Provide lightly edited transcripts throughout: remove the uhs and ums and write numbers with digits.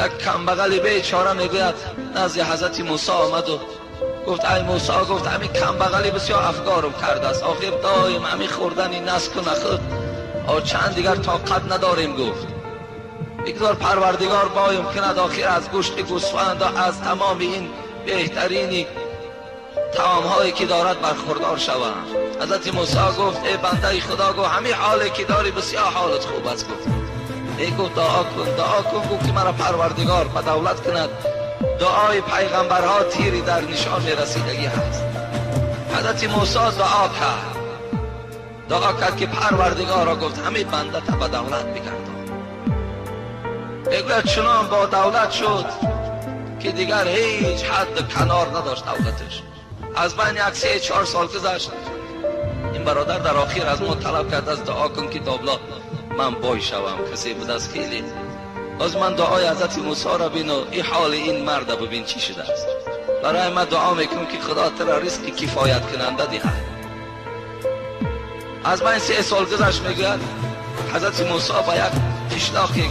یک کمبغل بیچاره میگوید نزد حضرت موسی آمد و گفت ای موسی، گفت همین کمبغلی بسیار افکارم کرده است، آخر دایم همین خوردنی نسک و نخود چند دیگر طاقت نداریم. گفت بگذار پروردگار بایم کند آخر از گوشت گوسفند و از تمام این بهترین طعام هایی که دارد برخوردار شوم. حضرت موسی گفت ای بنده خدا، گفت همین حالی که داری بسیار حالت خوب است. گفت ای گفت دعا کن گفت که مرا پروردگار به دولت کند. دعای پیغمبرها تیری در نشان رسیدگی هست. حضرت موسی دعا کرد که پروردگارا، گفت همین بنده تا به دولت بگردان. بگوید چنان با دولت شد که دیگر هیچ حد کنار نداشت دولتش. از بین یک 3-4 سال گذشت. این برادر در آخر از ما طلب کرد از دعا کن که دابلا من بای شوم. کسی بود از خیلی از من دعای حضرت موسی را بین و این حال این مرد ببین چی شده است. برای من دعا میکنم که خدا ترا رزق کفایت کننده دهد. از من 3 سال گذشت. میگوید حضرت موسی با یک قشلاقی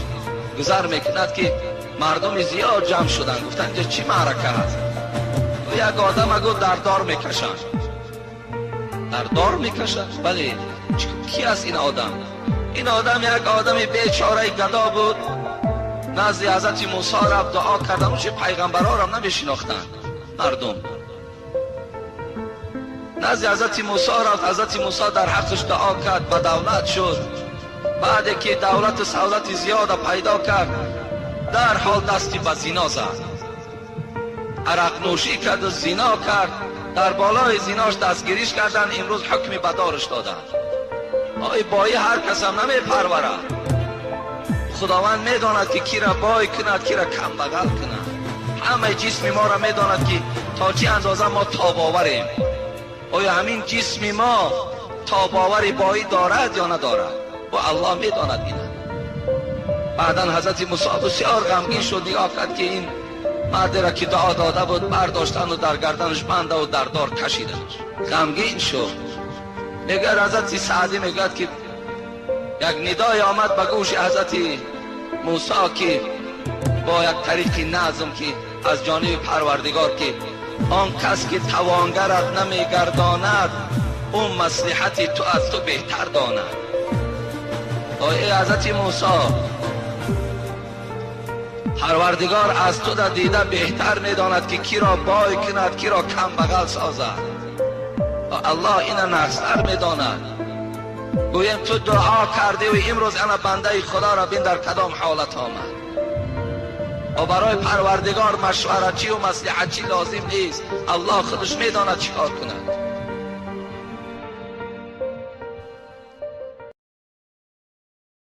گذر میکند که مردم زیاد جمع شدن. گفتن اینجا چی معرکه هست؟ و یک آدم گفت در دار میکشند. در دار میکشند؟ بله. کی است این آدم؟ این آدم یک آدم بیچاره گدا بود. نزد حضرت موسی رفت دعا کردن. چه پیغمبرها را نمیشناختند مردم. نزد حضرت موسی رفت. حضرت موسی در حقش دعا کرد، به دولت شد. بعد که دولت و سهولت زیاد پیدا کرد، در حال دستی به زنا زد. عرق نوشی کرد و زنا کرد. در بالای زناش دستگیریش کردن. امروز حکمی به دارش دادن. آی بایی هر کس هم نمی پروره. خداوند میداند که کی را بای کند، کی را کم بغل کند. همه جسم ما را میداند که تا چه اندازه ما تاباوریم. آیا همین جسم ما تاباوری بایی دارد یا ندارد؟ و الله میداند اینه. بعدا حضرت موسی بسیار غمگین شد. نگاه کرد که این مرد را که دعا داده بود برداشتن و در گردنش بنده و در دار کشیدنش. غمگین شد. میگه حضرت سعدی میگه که یک ندای آمد به گوش حضرت موسی که با یک طریق نظم که از جانب پروردگار که آن کس که توانگرت نمیگرداند اون مصلحت تو از تو بهتر داند. ای حضرت موسی، پروردگار از تو در دیده بهتر میداند که کی را بای کند، کی را کم بغل سازد. الله اینا نقصر میداند. گویم تو دعا کرده و امروز انا بنده خدا را بین در کدام حالت آمد. و برای پروردگار مشورت چی و مصلحت چی لازم نیست. الله خودش میداند چی کار کند.